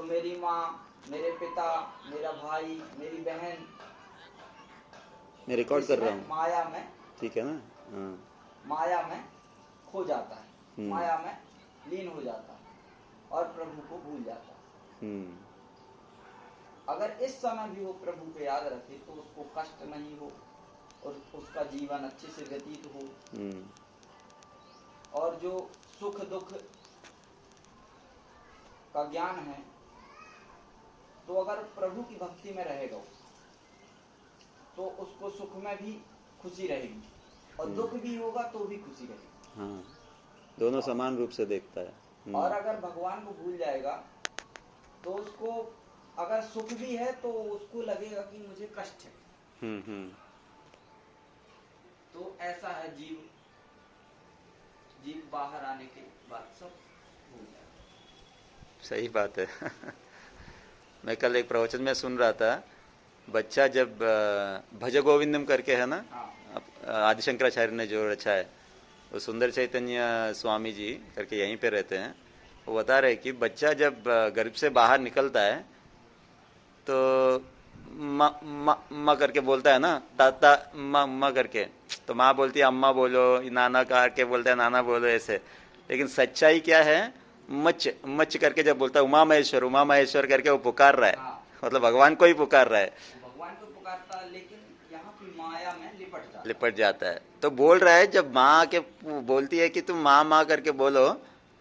तो मेरी माँ, मेरे पिता, मेरा भाई, मेरी बहन, मैं रिकॉर्ड कर रहा इसमें हूँ, माया में, ठीक है ना? हाँ। माया में खो जाता है, हम्म। माया में लीन हो जाता है और प्रभु को भूल जाता है। अगर इस समय भी वो प्रभु को याद रखे तो उसको कष्ट नहीं हो और उसका जीवन अच्छे से व्यतीत हो। और जो सुख दुख का ज्ञान है, तो अगर प्रभु की भक्ति में रहेगा तो उसको सुख में भी खुशी रहेगी और दुख भी होगा तो भी खुशी रहेगी। हाँ, दोनों समान रूप से देखता है। और अगर भगवान को भूल जाएगा तो उसको अगर सुख भी है तो उसको लगेगा कि मुझे कष्ट है। तो ऐसा है जीव बाहर आने के बाद सब भूल जाएगा। सही बात है। मैं कल एक प्रवचन में सुन रहा था, बच्चा जब भज गोविंदम करके है ना, आदि शंकराचार्य ने जो रचा है, वो सुंदर चैतन्य स्वामी जी करके यहीं पे रहते हैं, वो बता रहे कि बच्चा जब गर्भ से बाहर निकलता है तो माँ करके बोलता है ना, ताता माँ करके, तो माँ बोलती है अम्मा बोलो, नाना करके बोलता है नाना बोलो, ऐसे। लेकिन सच्चाई क्या है, मच मच करके जब बोलता है उमा महेश्वर करके वो पुकार रहा है, मतलब भगवान को ही पुकार रहा है, भगवान को पुकारता है, लेकिन यहाँ पे माया में लिपट जाता है। तो बोल रहा है, जब माँ के बोलती है कि तुम माँ माँ करके बोलो,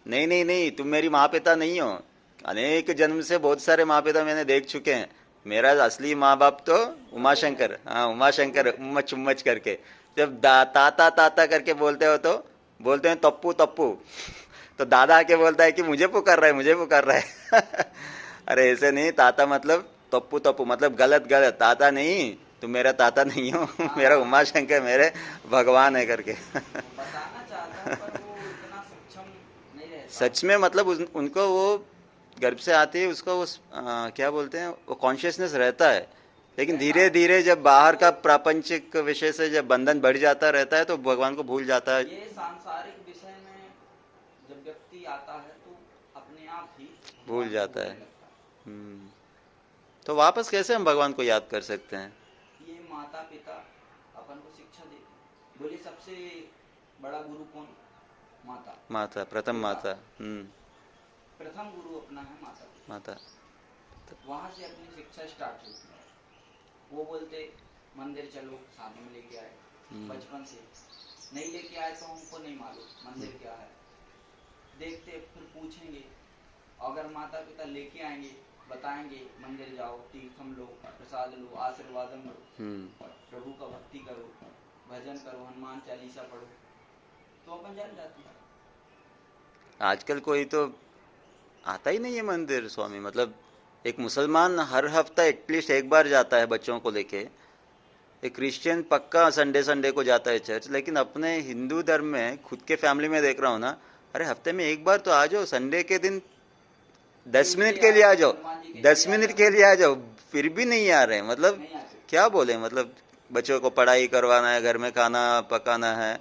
नहीं नहीं नहीं, तुम मेरी माँ पिता नहीं हो, अनेक जन्म से बहुत सारे माँ पिता मैंने देख चुके हैं, मेरा असली माँ बाप तो उमाशंकर, हाँ उमाशंकर, उम्मच उम्मच करके। जब ताता ताता करके बोलते हो तो बोलते हैं तप्पू तप्पू, तो दादा आके बोलता है कि मुझे पुकार रहा है, मुझे पुकार रहा है। अरे ऐसे नहीं, ताता मतलब तप्पू तप्पू मतलब गलत गलत, ताता नहीं, तुम मेरा ताता नहीं हो, मेरा उमाशंकर मेरे भगवान है करके। बताना चाहता है पर वो इतना सक्षम नहीं रहता। सच में मतलब उनको वो गर्भ से आते ही उसको वो क्या बोलते हैं, वो कॉन्शियसनेस रहता है, लेकिन धीरे धीरे जब बाहर का प्रापंचिक विषय से जब बंधन बढ़ जाता रहता है तो भगवान को भूल जाता है। ये सांसारिक विषय में जब व्यक्ति आता है तो अपने आप ही भूल जाता है। तो वापस कैसे हम भगवान को याद कर सकते हैं? ये माता पिता अपन को शिक्षा देते। बोले सबसे बड़ा गुरु कौन? माता। माता, प्रथम माता। प्रथम गुरु अपना है माता। माता। वहां से अपनी शिक्षा स्टार्ट होती है। वो बोलते मंदिर चलो, साथ में लेके आए, बचपन से नहीं लेके आए तो हमको नहीं मालूम मंदिर क्या है, देखते फिर पूछेंगे, अगर माता पिता लेके आएंगे, बताएंगे मंदिर जाओ, तीर्थम लो, प्रसाद लो, आशीर्वादम लो, प्रभु का भक्ति करो, भजन करो, हनुमान चालीसा पढ़ो, तो अपन जान जाते हैं। आजकल कोई तो आता ही नहीं है मंदिर स्वामी, मतलब एक मुसलमान हर हफ्ता एटलीस्ट एक बार जाता है बच्चों को लेके, एक क्रिश्चियन पक्का संडे संडे को जाता है चर्च, लेकिन अपने हिंदू धर्म में खुद के फैमिली में देख रहा हूँ ना, अरे हफ्ते में एक बार तो आ जाओ, संडे के दिन 10 मिनट के लिए आ जाओ, 10 मिनट के लिए आ जाओ, फिर भी नहीं आ रहे। मतलब क्या बोले, मतलब बच्चों को पढ़ाई करवाना है, घर में खाना पकाना है,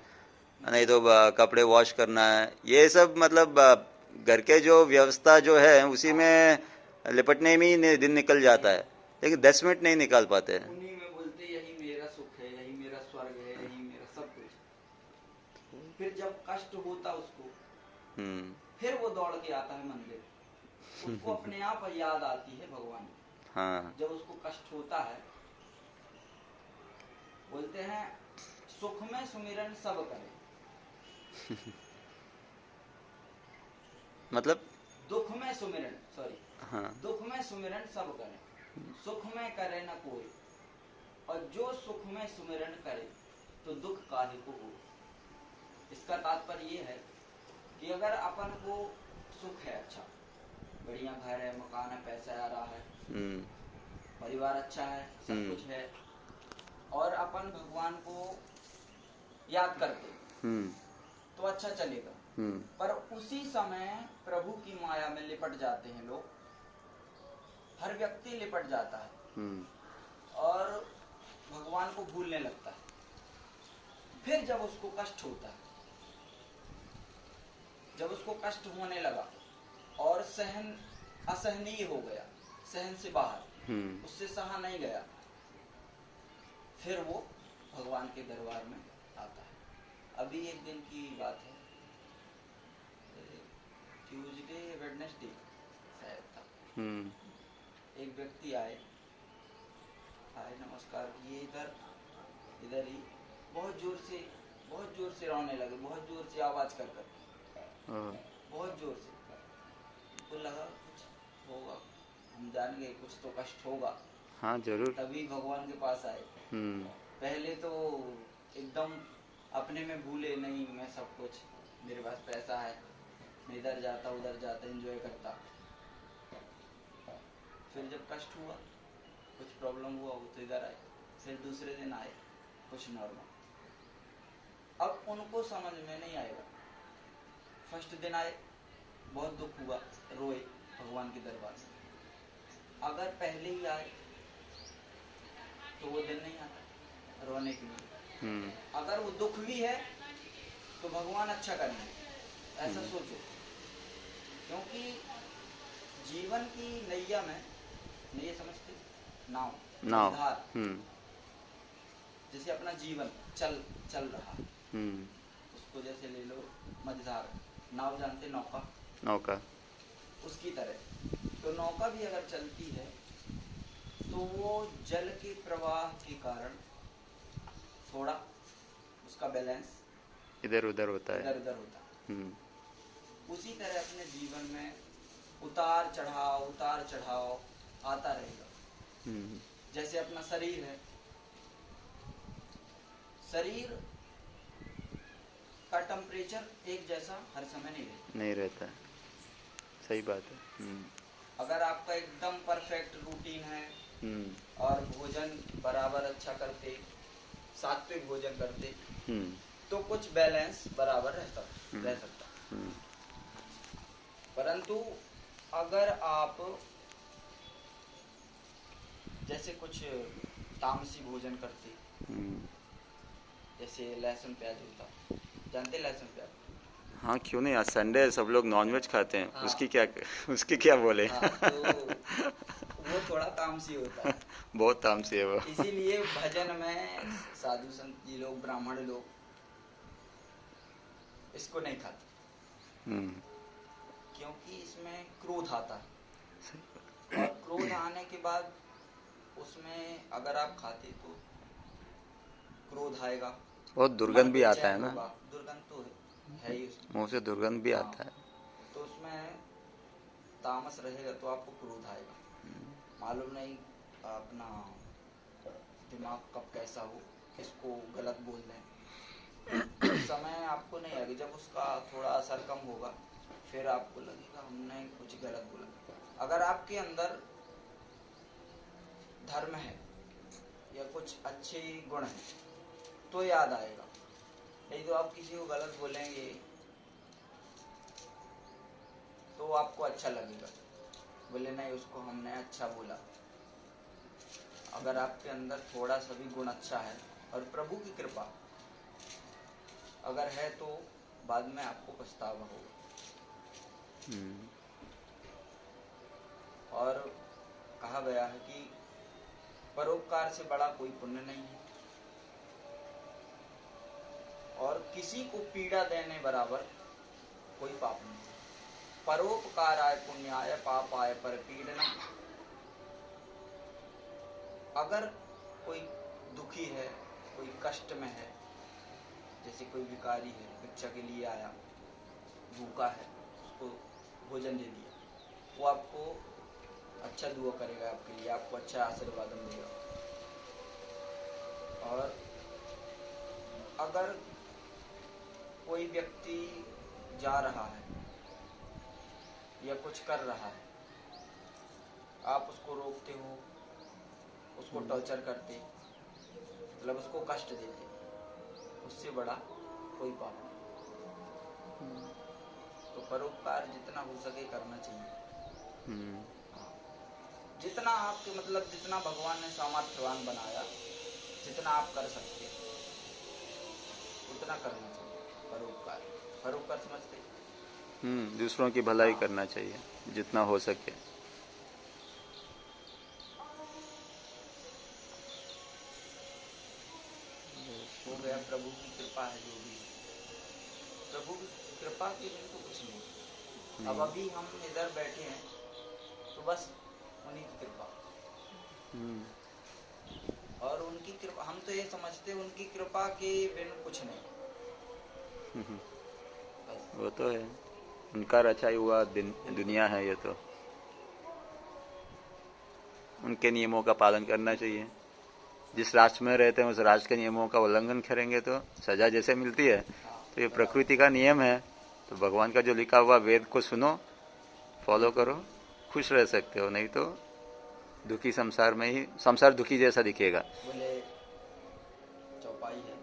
नहीं तो कपड़े वॉश करना है, ये सब मतलब घर के जो व्यवस्था जो है उसी में लिपटने में ही दिन निकल जाता है, लेकिन 10 मिनट नहीं निकाल पाते हैं। उन्हीं में बोलते यही मेरा सुख है, यही मेरा स्वर्ग है, यही मेरा सब कुछ। फिर जब कष्ट होता उसको, फिर वो दौड़ के आता है मंदिर, उसको अपने आप याद आती है भगवान। हाँ। जब उसको कष्ट होता है, बोलते हैं सुख में सुमिरन सब करे। मतलब दुख में सुमिरन, सॉरी, हाँ। दुख में सुमिरन सब करे, सुख में करे न कोई, और जो सुख में सुमिरन करे तो दुख काहे को हो। इसका तात्पर्य ये है कि अगर अपन को सुख है, अच्छा बढ़िया घर है, मकान है, पैसा आ रहा है, परिवार अच्छा है, सब कुछ है, और अपन भगवान को याद करते तो अच्छा चलेगा। पर उसी समय प्रभु की माया में लिपट जाते हैं लोग, हर व्यक्ति लिपट जाता है और भगवान को भूलने लगता है। फिर जब उसको कष्ट होता है, जब उसको कष्ट होने लगा और सहन असहनीय हो गया, सहन से बाहर, उससे सहा नहीं गया, फिर वो भगवान के दरबार में आता है। अभी एक दिन की बात है, ट्यूसडे वेडनेसडे शायद था, एक व्यक्ति आए, नमस्कार किए, इधर ही बहुत जोर से रोने लगे, बहुत जोर से आवाज कर बहुत जोर से। उनको लगा कुछ होगा, हम जान गए कुछ तो कष्ट होगा। हाँ जरूर। तभी भगवान के पास आए। पहले तो एकदम अपने में भूले, नहीं मैं सब कुछ, मेरे पास पैसा है, मैं इधर जाता उधर जाता एंजॉय करता। फिर जब कष्ट हुआ, कुछ प्रॉब्लम हुआ, वो तो इधर आए। फिर दूसरे दिन आए, कुछ नॉर्मल। अब उनको समझ में नहीं आएगा। फर्स्ट दिन आए, बहुत दुख हुआ, रोए भगवान के दरबार में। अगर पहले ही आए तो वो दिन नहीं आता रोने के लिए। अगर वो दुख भी है तो भगवान अच्छा करेंगे, ऐसा सोचो। क्योंकि जीवन की नैया में, नैया समझते, नाव, धार, जैसे अपना जीवन चल रहा है, उसको जैसे ले लो मझधार, नाव जानते, नौका, उसकी तरह। तो नौका भी अगर चलती है तो वो जल के प्रवाह के कारण थोड़ा उसका बैलेंस इधर उधर होता है। उसी तरह अपने जीवन में उतार चढ़ाव आता रहेगा। जैसे अपना शरीर है, शरीर का टेम्परेचर एक जैसा हर समय नहीं रहता है। सही बात है। अगर आपका एकदम परफेक्ट रूटीन है और भोजन बराबर अच्छा करते, सात्विक भोजन करते, तो कुछ बैलेंस बराबर रह सकता। परंतु अगर आप जैसे कुछ तामसी भोजन करते, जैसे लहसुन प्याज होता, जानते लहसुन प्याज? हाँ क्यों नहीं, आज संडे है, सब लोग नॉनवेज खाते हैं। हाँ। उसकी क्या बोले? हाँ, तो वो थोड़ा तामसी होता है। बहुत तामसी है वो। इसीलिए भजन में साधु संत जी लोग, ब्राह्मण लोग इसको नहीं खाते, क्योंकि इसमें क्रोध आता है, और क्रोध आने के बाद उसमें अगर आप खाते तो क्रोध आएगा, बहुत दुर्गंध भी आता है ना। दुर्गंध तो है ही, मुंह से दुर्गंध भी आता है। तो उसमें तामस रहेगा तो आपको क्रोध आएगा। मालूम नहीं अपना दिमाग कब कैसा हो, किसको गलत बोल दें, उस समय आपको नहीं आएगा। जब उसका थोड़ा असर कम होगा, फिर आपको लगेगा हमने कुछ गलत बोला। अगर आपके अंदर धर्म है या कुछ अच्छे गुण है तो याद आएगा, नहीं तो आप किसी को गलत बोलेंगे तो आपको अच्छा लगेगा, बोले नहीं उसको हमने अच्छा बोला। अगर आपके अंदर थोड़ा सा भी गुण अच्छा है और प्रभु की कृपा अगर है तो बाद में आपको पछतावा होगा। और कहा गया है कि परोपकार से बड़ा कोई पुण्य नहीं है, और किसी को पीड़ा देने बराबर कोई पाप नहीं। परोपकाराय पुण्याय पापाय परपीडनम। अगर कोई दुखी है, कोई कष्ट में है, जैसे कोई भिखारी है, भिक्षा के लिए आया, भूखा है, उसको भोजन दे दिया, वो आपको अच्छा दुआ करेगा आपके लिए, आपको अच्छा आशीर्वाद देगा। और अगर कोई व्यक्ति जा रहा है या कुछ कर रहा है, आप उसको रोकते हो, उसको टॉर्चर करते, मतलब उसको कष्ट देते, उससे बड़ा कोई पाप नहीं। तो परोपकार जितना हो सके करना चाहिए। जितना आपके मतलब जितना भगवान ने सामर्थ्यवान बनाया, जितना आप कर सकते उतना करना चाहिए। परोपकार समझते? दूसरों की भलाई करना चाहिए जितना हो सके। प्रभु की कृपा है जो भी है। प्रभु की कृपा के बिन तो कुछ नहीं। अब अभी हम इधर बैठे हैं तो बस उन्हीं की कृपा। और उनकी कृपा, हम तो ये समझते हैं उनकी कृपा के बिन कुछ नहीं। बस। वो तो है, उनका रचा हुआ दुनिया है ये तो। उनके नियमों का पालन करना चाहिए। जिस राष्ट्र में रहते हैं उस राष्ट्र के नियमों का उल्लंघन करेंगे तो सजा जैसे मिलती है, तो ये प्रकृति का नियम है। तो भगवान का जो लिखा हुआ वेद को सुनो, फॉलो करो, खुश रह सकते हो। नहीं तो दुखी संसार में ही, संसार दुखी जैसा दिखेगा। बोले चौपाई है,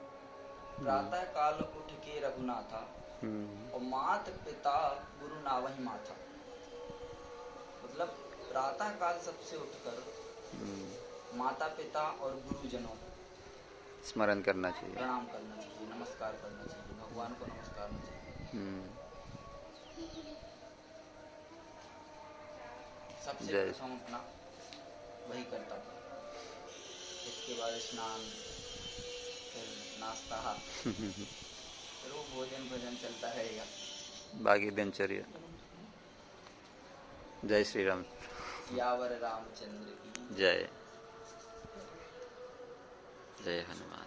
प्रातः काल उठ के रघुनाथा और मात पिता गुरु नावहि माथा। मतलब प्रातः काल सबसे उठकर माता पिता और गुरुजनों को स्मरण करना चाहिए, प्रणाम करना चाहिए, नमस्कार करना चाहिए, भगवान को नमस्कार करना चाहिए। सबसे प्रथम अपना वही करता था, इसके बाद स्नान, फिर नाश्ता, फिर वो भोजन भजन चलता रहेगा, बाकी दिनचर्या। जय श्री राम। यावर रामचंद्र की जय। जय हनुमान।